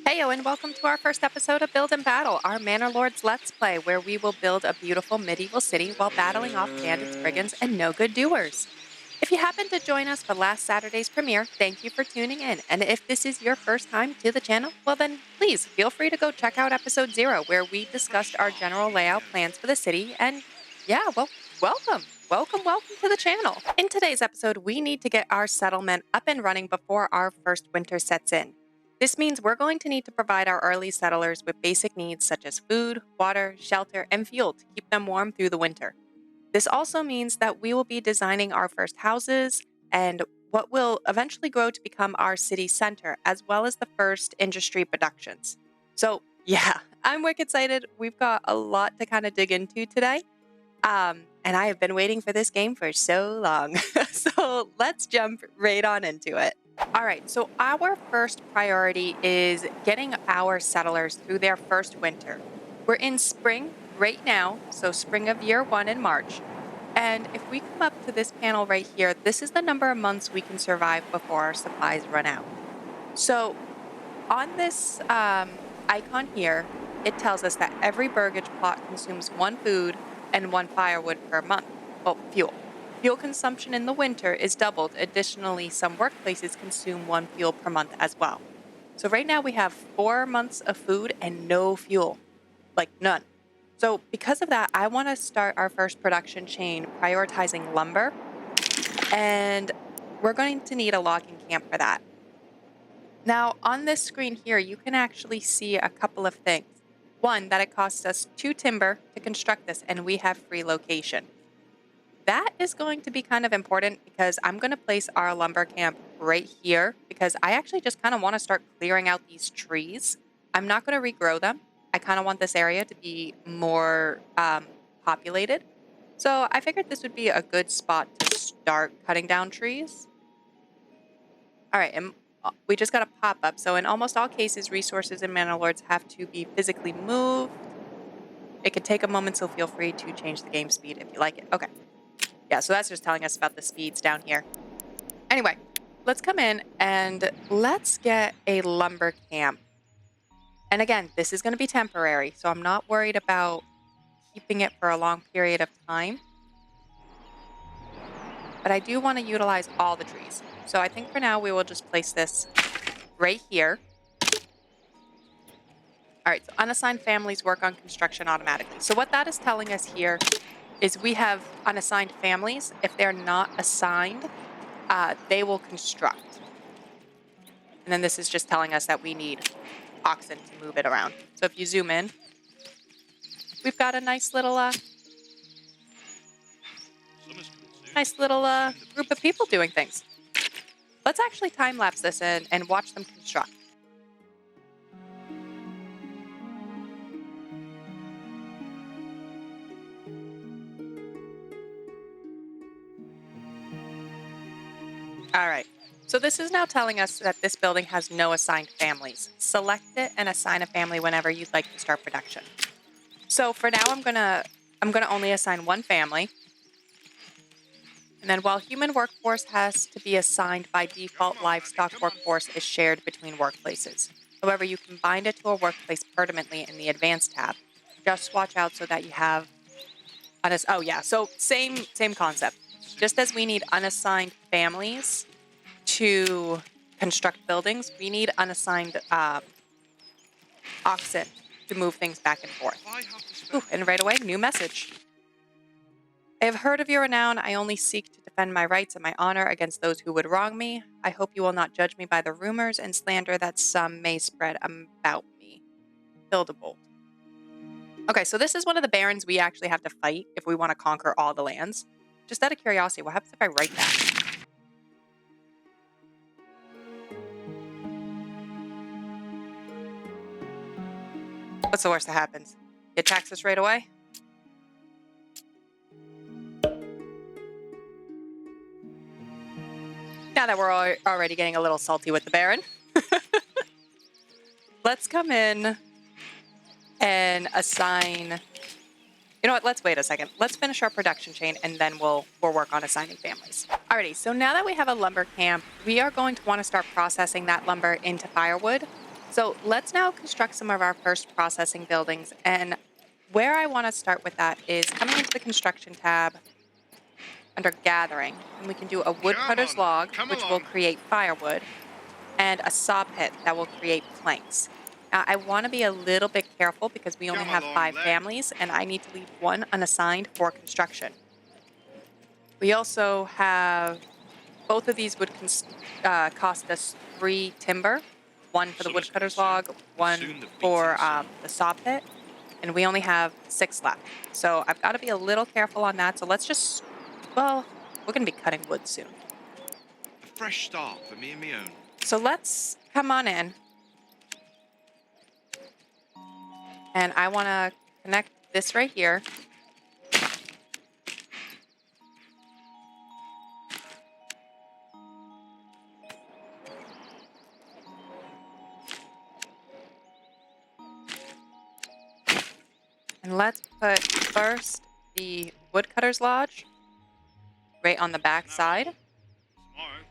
Heyo and welcome to our first episode of Build and Battle, our Manor Lords Let's Play, where we will build a beautiful medieval city while battling off bandits, brigands, and no-good doers. If you happened to join us for last Saturday's premiere, thank you for tuning in. And if this is your first time to the channel, well then please feel free to go check out episode 0, where we discussed our general layout plans for the city. And yeah, well, welcome to the channel. In today's episode, we need to get our settlement up and running before our first winter sets in. This means we're going to need to provide our early settlers with basic needs such as food, water, shelter, and fuel to keep them warm through the winter. This also means that we will be designing our first houses and what will eventually grow to become our city center, as well as the first industry productions. So yeah, I'm wicked excited. We've got a lot to kind of dig into today. And I have been waiting for this game for so long. So let's jump right on into it. All right, so our first priority is getting our settlers through their first winter. We're in spring right now, so spring of year 1 in March. And if we come up to this panel right here, this is the number of months we can survive before our supplies run out. So on this icon here, it tells us that every burgage plot consumes 1 food and 1 firewood per month. Well, fuel. Fuel consumption in the winter is doubled. Additionally, some workplaces consume 1 fuel per month as well. So right now we have 4 months of food and no fuel, like none. So because of that, I want to start our first production chain prioritizing lumber, and we're going to need a logging camp for that. Now on this screen here, you can actually see a couple of things. One, that it costs us 2 timber to construct this, and we have free location. That is going to be kind of important because I'm going to place our lumber camp right here because I actually just kind of want to start clearing out these trees. I'm not going to regrow them. I kind of want this area to be more populated. So I figured this would be a good spot to start cutting down trees. All right, and we just got a pop-up. So in almost all cases, resources in Manor Lords have to be physically moved. It could take a moment, so feel free to change the game speed if you like it. Okay. Yeah, so that's just telling us about the speeds down here. Anyway, let's come in and let's get a lumber camp. And again, this is going to be temporary, so I'm not worried about keeping it for a long period of time. But I do want to utilize all the trees. So I think for now we will just place this right here. All right, so unassigned families work on construction automatically. So what that is telling us here is we have unassigned families. If they're not assigned, they will construct. And then this is just telling us that we need oxen to move it around. So if you zoom in, we've got a nice little group of people doing things. Let's actually time-lapse this in and watch them construct. All right, so this is now telling us that this building has no assigned families. Select it and assign a family whenever you'd like to start production. So for now, I'm gonna only assign 1 family. And then while human workforce has to be assigned by default, livestock workforce is shared between workplaces. However, you can bind it to a workplace permanently in the Advanced tab. Just watch out so that you have oh yeah, so same concept. Just as we need unassigned families to construct buildings, we need unassigned oxen to move things back and forth. Ooh, and right away, new message. I have heard of your renown. I only seek to defend my rights and my honor against those who would wrong me. I hope you will not judge me by the rumors and slander that some may spread about me. Build-A-Bolt. Okay, so this is one of the barons we actually have to fight if we want to conquer all the lands. Just out of curiosity, what happens if I write that? What's the worst that happens? He attacks us right away? Now that we're already getting a little salty with the Baron, let's come in and assign... You know what? Let's wait a second. Let's finish our production chain, and then we'll work on assigning families. Alrighty, so now that we have a lumber camp, we are going to want to start processing that lumber into firewood. So let's now construct some of our first processing buildings. And where I want to start with that is coming into the construction tab under gathering. And we can do a woodcutter's log, which will create firewood, and a saw pit that will create planks. Now, I want to be a little bit careful because we only have 5 families and I need to leave one unassigned for construction. We also have both of these would cost us 3 timber, one for the woodcutter's log, one for the saw pit, and we only have 6 left. So I've got to be a little careful on that. So let's just, well, we're going to be cutting wood soon. A fresh start for me and me own. So let's come on in. And I want to connect this right here. And let's put first the woodcutter's lodge right on the back side. Tomorrow,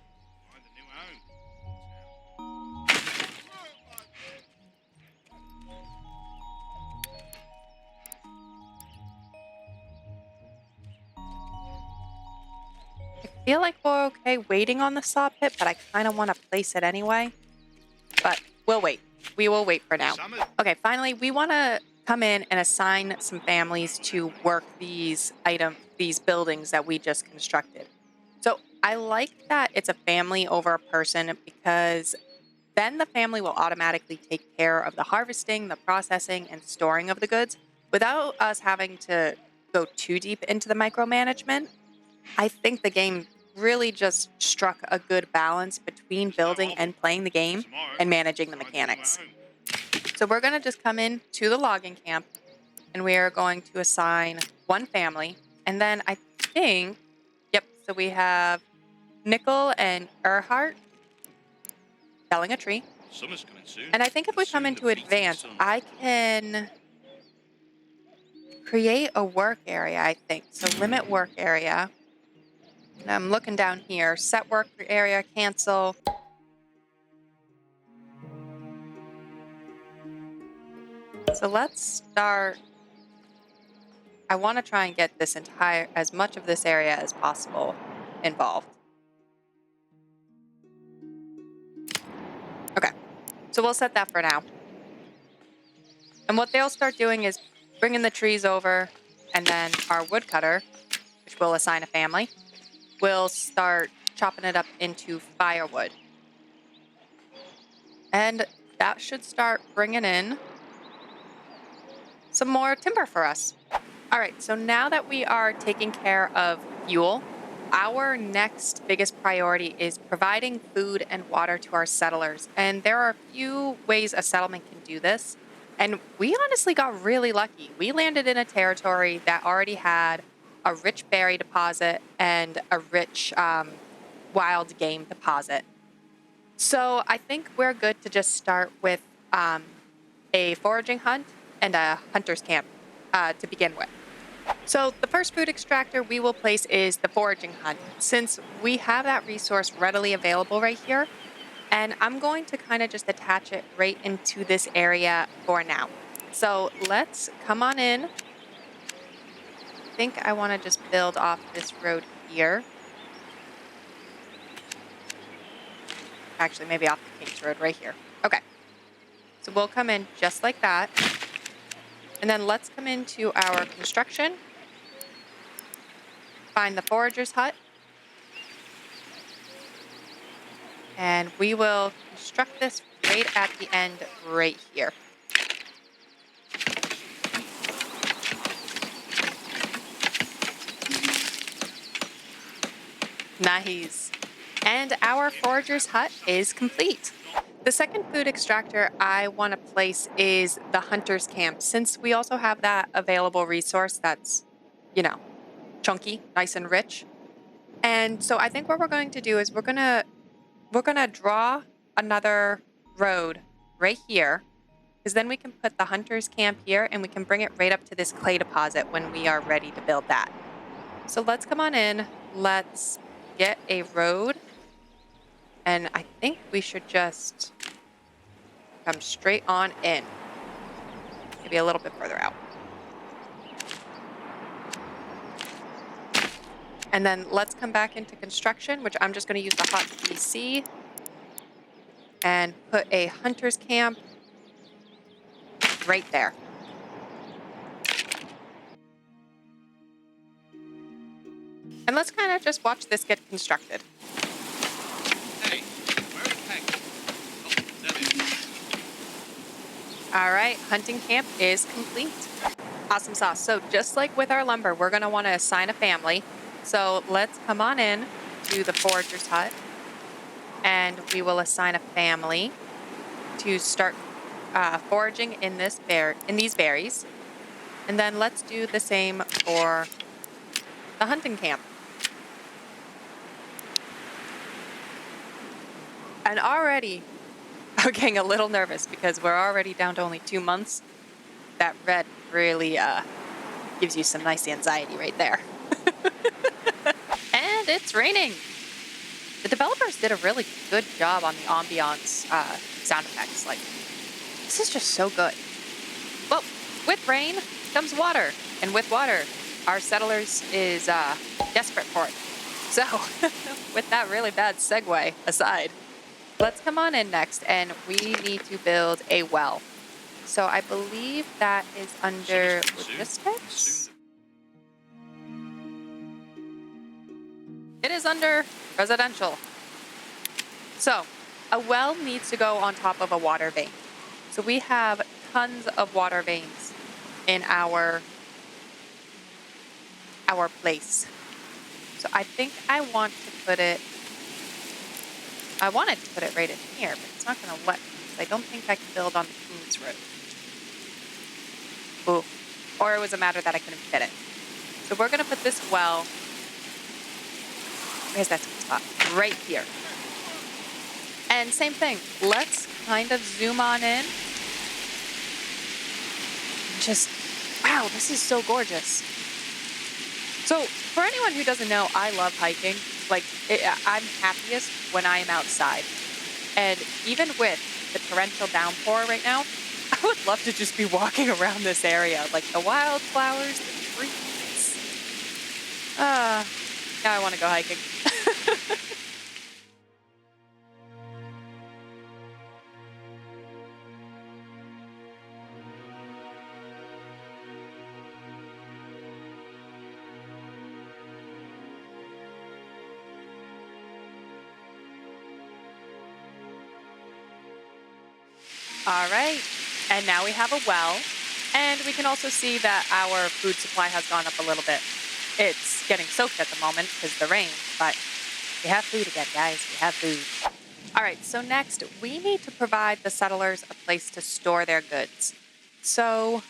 find a new home. I feel like we're okay waiting on the saw pit, but I kind of want to place it anyway. But we'll wait. We will wait for now. Okay, finally, we want to come in and assign some families to work these buildings that we just constructed. So I like that it's a family over a person because then the family will automatically take care of the harvesting, the processing, and storing of the goods without us having to go too deep into the micromanagement. I think the game really just struck a good balance between building and playing the game and managing the mechanics. So we're going to just come in to the logging camp and we are going to assign one family. And then I think, yep, so we have Nickel and Earhart felling a tree. Summer's coming soon. And I think if we come into advance, I can create a work area, I think. So limit work area. And I'm looking down here. Set work area, cancel. So let's start. I want to try and get this as much of this area as possible involved. Okay, so we'll set that for now. And what they'll start doing is bringing the trees over, and then our woodcutter, which we'll assign a family, will start chopping it up into firewood. And that should start bringing in some more timber for us. All right, so now that we are taking care of fuel, our next biggest priority is providing food and water to our settlers. And there are a few ways a settlement can do this. And we honestly got really lucky. We landed in a territory that already had a rich berry deposit and a rich wild game deposit. So I think we're good to just start with a foraging hunt and a hunter's camp to begin with. So the first food extractor we will place is the foraging hunt, since we have that resource readily available right here. And I'm going to kind of just attach it right into this area for now. So let's come on in. I think I want to just build off this road here. Actually, maybe off the King's Road right here. Okay. So we'll come in just like that. And then let's come into our construction. Find the forager's hut. And we will construct this right at the end right here. Nice. And our forager's hut is complete. The second food extractor I want to place is the hunter's camp, since we also have that available resource that's, chunky, nice and rich. And so I think what we're going to do is we're going to draw another road right here, because then we can put the hunter's camp here and we can bring it right up to this clay deposit when we are ready to build that. So let's come on in. Let's get a road. And I think we should just come straight on in. Maybe a little bit further out. And then let's come back into construction, which I'm just going to use the hot PC and put a hunter's camp right there. And let's kind of just watch this get constructed. Hey, where are the pegs? Oh, there they are. All right, hunting camp is complete. Awesome sauce. So just like with our lumber, we're going to want to assign a family. So let's come on in to the forager's hut, and we will assign a family to start foraging in these berries. And then let's do the same for the hunting camp. And already I'm getting a little nervous because we're already down to only 2 months. That red really gives you some nice anxiety right there. And it's raining. The developers did a really good job on the ambiance sound effects. Like, this is just so good. Well, with rain comes water. And with water, our settlers is desperate for it. So, with that really bad segue aside, let's come on in next, and we need to build a well. So I believe that is under logistics. It is under residential. So a well needs to go on top of a water vein. So we have tons of water veins in our place. So I think I wanted to put it right in here, but it's not going to let me. I don't think I can build on the King's Road. Ooh. Or it was a matter that I couldn't fit it. So we're going to put this well, where's that spot? Right here. And same thing. Let's kind of zoom on in. Just, wow, this is so gorgeous. So for anyone who doesn't know, I love hiking. Like, I'm happiest when I am outside. And even with the torrential downpour right now, I would love to just be walking around this area. Like the wildflowers, the trees. Now I want to go hiking. All right, and now we have a well, and we can also see that our food supply has gone up a little bit. It's getting soaked at the moment because of the rain, but we have food again, guys. We have food. All right, so next, we need to provide the settlers a place to store their goods. So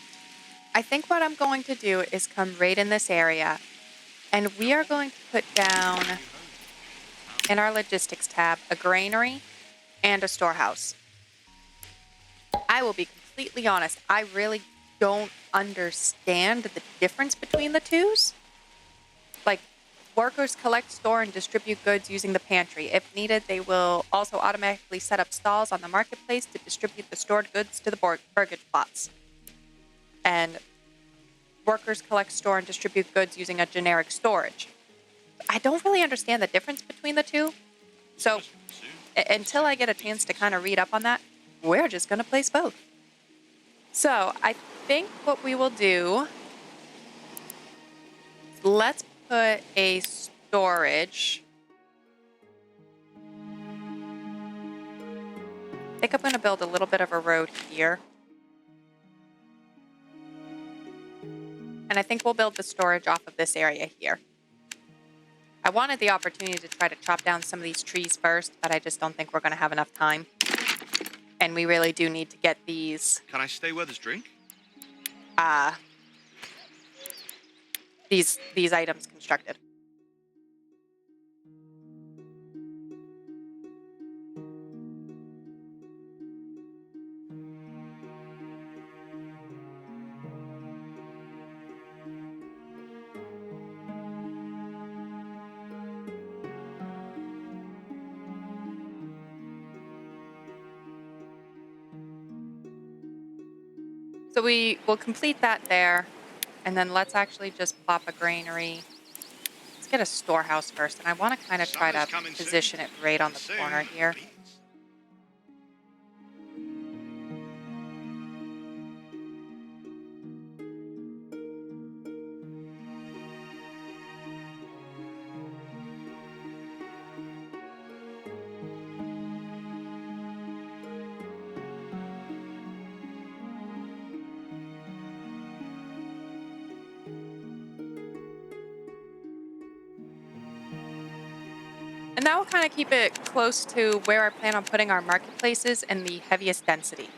I think what I'm going to do is come right in this area, and we are going to put down in our logistics tab a granary and a storehouse. I will be completely honest, I really don't understand the difference between the twos. Like, workers collect, store, and distribute goods using the pantry. If needed, they will also automatically set up stalls on the marketplace to distribute the stored goods to the burgage plots. And workers collect, store, and distribute goods using a generic storage. I don't really understand the difference between the two. So, until I get a chance to kind of read up on that, we're just going to place both. So I think what we will do, let's put a storage. I think I'm going to build a little bit of a road here. And I think we'll build the storage off of this area here. I wanted the opportunity to try to chop down some of these trees first, but I just don't think we're going to have enough time. And we really do need to get these. Can I stay where there's drink? These items constructed. So we will complete that there. And then let's actually just plop a granary. Let's get a storehouse first. And I want to kind of try Summer's to coming position soon. it right on And the soon, corner here. please. And that will kind of keep it close to where I plan on putting our marketplaces and the heaviest density.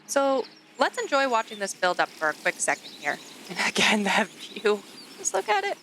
So let's enjoy watching this build up for a quick second here. And again, that view, just look at it.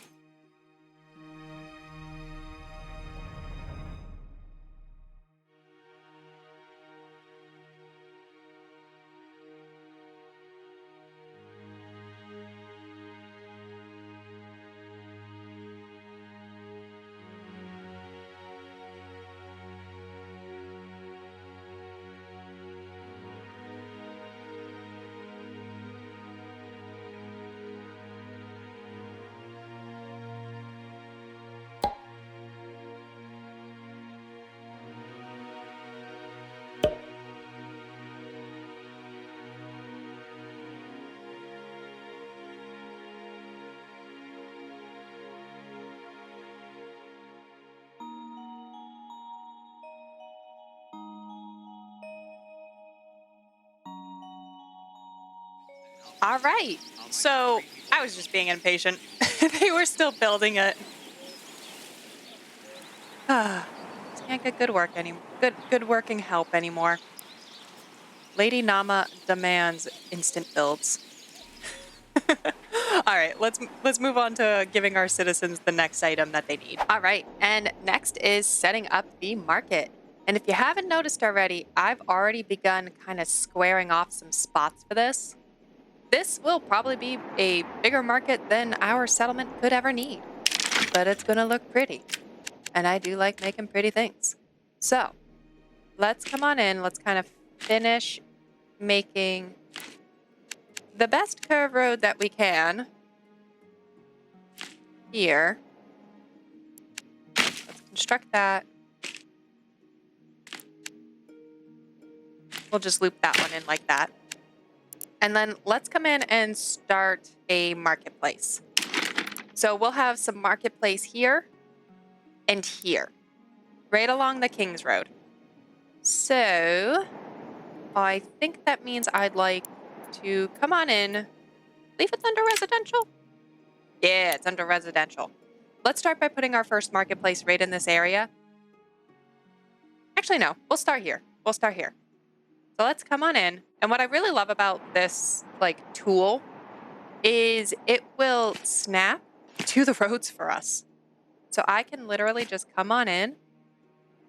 All right. So I was just being impatient. They were still building it. Just can't get good work anymore. Good working help anymore. Lady Nama demands instant builds. All right, let's move on to giving our citizens the next item that they need. All right, and next is setting up the market. And if you haven't noticed already, I've already begun kind of squaring off some spots for this. This will probably be a bigger market than our settlement could ever need, but it's going to look pretty. And I do like making pretty things. So let's come on in. Let's kind of finish making the best curve road that we can here. Let's construct that. We'll just loop that one in like that. And then let's come in and start a marketplace. So we'll have some marketplace here and here, right along the King's Road. So I think that means I'd like to come on in. I believe it's under residential. Yeah, it's under residential. Let's start by putting our first marketplace right in this area. Actually, no, we'll start here. We'll start here. So let's come on in. And what I really love about this tool is it will snap to the roads for us. So I can literally just come on in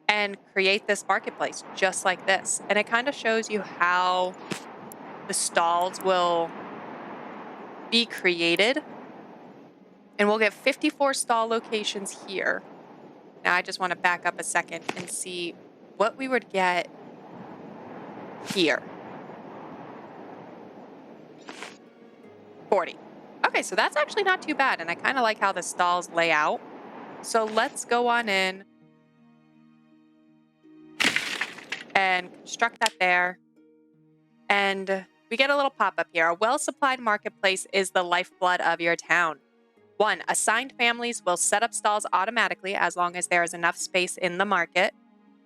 and create this marketplace just like this. And it kind of shows you how the stalls will be created. And we'll get 54 stall locations here. Now I just want to back up a second and see what we would get here. 40. Okay, so that's actually not too bad. And I kind of like how the stalls lay out. So let's go on in and construct that there. And we get a little pop-up here. A well-supplied marketplace is the lifeblood of your town. 1. Assigned families will set up stalls automatically as long as there is enough space in the market.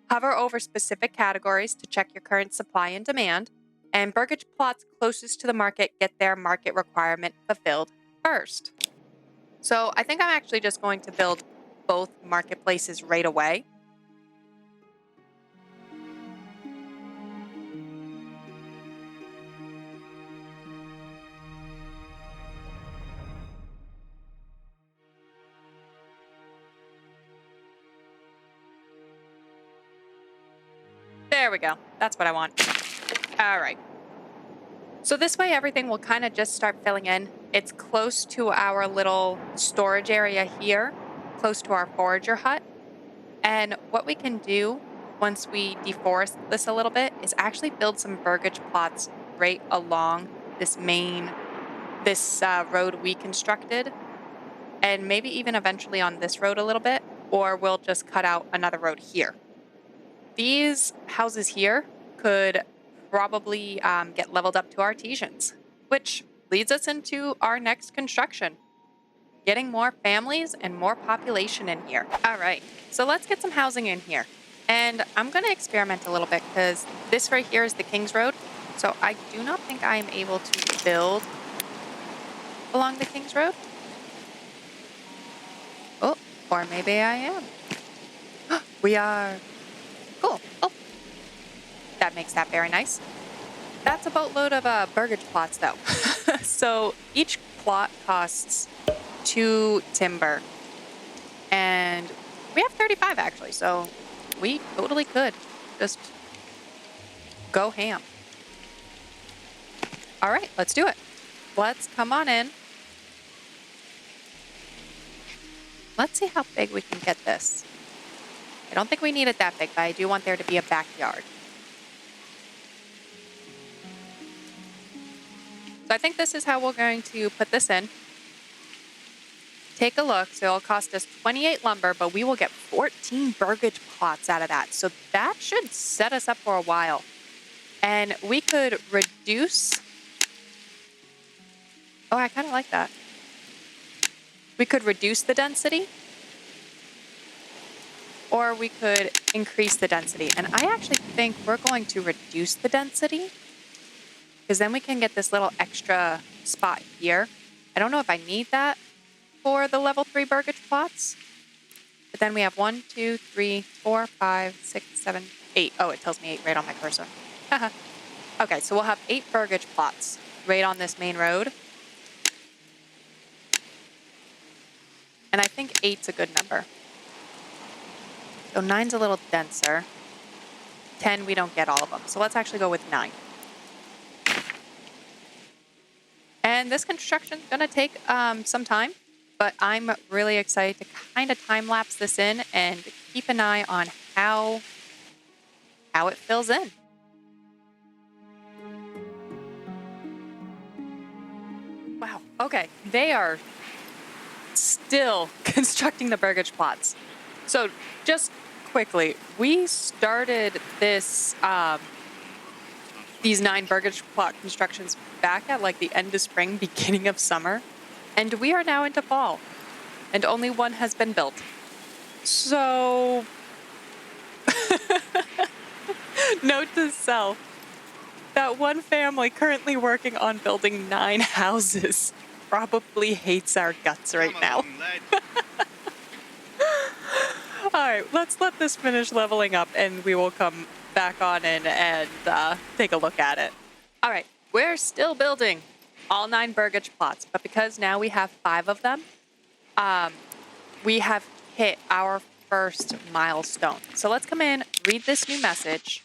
Hover over specific categories to check your current supply and demand. And burgage plots closest to the market get their market requirement fulfilled first. So I think I'm actually just going to build both marketplaces right away. There we go. That's what I want. All right. So this way, everything will kind of just start filling in. It's close to our little storage area here, close to our forager hut. And what we can do once we deforest this a little bit is actually build some burgage plots right along this road we constructed, and maybe even eventually on this road a little bit, or we'll just cut out another road here. These houses here could probably get leveled up to artisans, which leads us into our next construction. Getting more families and more population in here. All right, so let's get some housing in here. And I'm going to experiment a little bit because this right here is the King's Road. So I do not think I am able to build along the King's Road. Oh, or maybe I am. We are. Cool. Oh, that makes that very nice. That's a boatload of burgage plots, though. So each plot costs 2 timber. And we have 35, actually, so we totally could just go ham. All right, let's do it. Let's come on in. Let's see how big we can get this. I don't think we need it that big, but I do want there to be a backyard. So I think this is how we're going to put this in. Take a look. So it'll cost us 28 lumber, but we will get 14 burgage plots out of that. So that should set us up for a while. And we could reduce... Oh, I kind of like that. We could reduce the density, or we could increase the density. And I actually think we're going to reduce the density, because then we can get this little extra spot here. I don't know if I need that for the level 3 burgage plots. But then we have 1, 2, 3, 4, 5, 6, 7, 8. Oh, it tells me 8 right on my cursor. Okay, so we'll have 8 burgage plots right on this main road. And I think 8's a good number. So 9's a little denser. 10, we don't get all of them. So let's actually go with 9. And this construction's going to take some time, but I'm really excited to kind of time-lapse this in and keep an eye on how it fills in. Wow, okay, they are still constructing the burgage plots. So just quickly, we started this these 9 burgage plot constructions back at like the end of spring, beginning of summer, and we are now into fall, and only one has been built. So, note to self, that one family currently working on building 9 houses probably hates our guts right now. All right, let's let this finish leveling up, and we will come back on in and take a look at it. All right, we're still building all 9 burgage plots, but because now we have 5 of them, we have hit our first milestone. So let's come in, read this new message.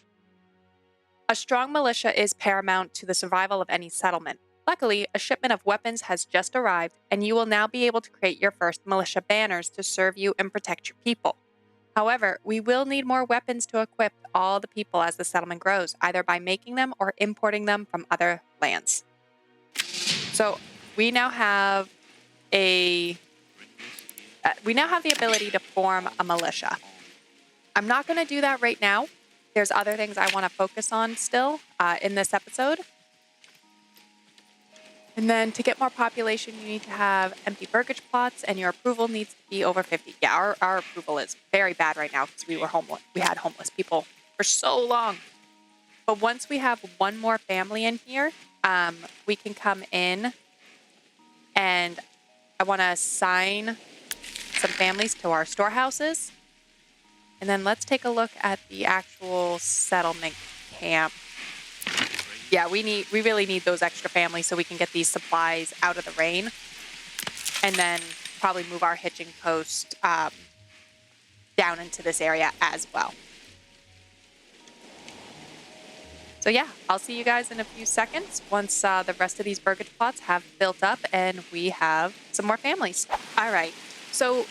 A strong militia is paramount to the survival of any settlement. Luckily, a shipment of weapons has just arrived, and you will now be able to create your first militia banners to serve you and protect your people. However, we will need more weapons to equip all the people as the settlement grows, either by making them or importing them from other lands. So we now have the ability to form a militia. I'm not going to do that right now. There's other things I want to focus on still in this episode. And then to get more population, you need to have empty burgage plots, and your approval needs to be over 50. Yeah, our approval is very bad right now because we had homeless people for so long. But once we have one more family in here, we can come in, and I want to assign some families to our storehouses. And then let's take a look at the actual settlement camp. Yeah, we really need those extra families so we can get these supplies out of the rain, and then probably move our hitching post down into this area as well. So yeah, I'll see you guys in a few seconds once the rest of these burgage plots have built up and we have some more families. All right, so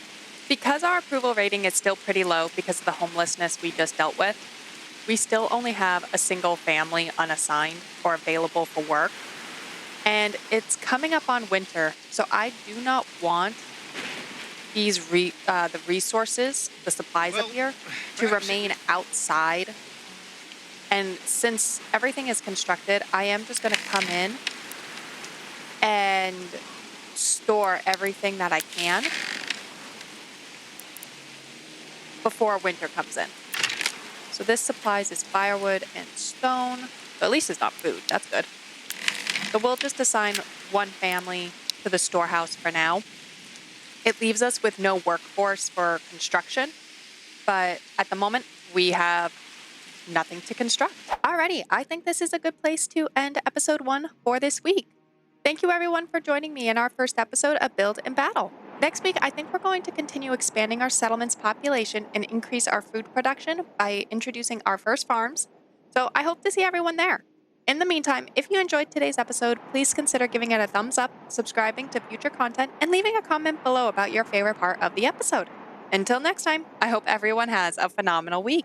because our approval rating is still pretty low because of the homelessness we just dealt with, we still only have a single family unassigned or available for work. And it's coming up on winter, so I do not want these the resources, the supplies up Well, here, to perhaps it remain would. outside. And since everything is constructed, I am just going to come in and store everything that I can before winter comes in. So this supplies is firewood and stone. So at least it's not food. That's good. So we'll just assign one family to the storehouse for now. It leaves us with no workforce for construction, but at the moment we have nothing to construct. Alrighty, I think this is a good place to end episode 1 for this week. Thank you everyone for joining me in our first episode of Build and Battle. Next week, I think we're going to continue expanding our settlement's population and increase our food production by introducing our first farms. So I hope to see everyone there. In the meantime, if you enjoyed today's episode, please consider giving it a thumbs up, subscribing to future content, and leaving a comment below about your favorite part of the episode. Until next time, I hope everyone has a phenomenal week.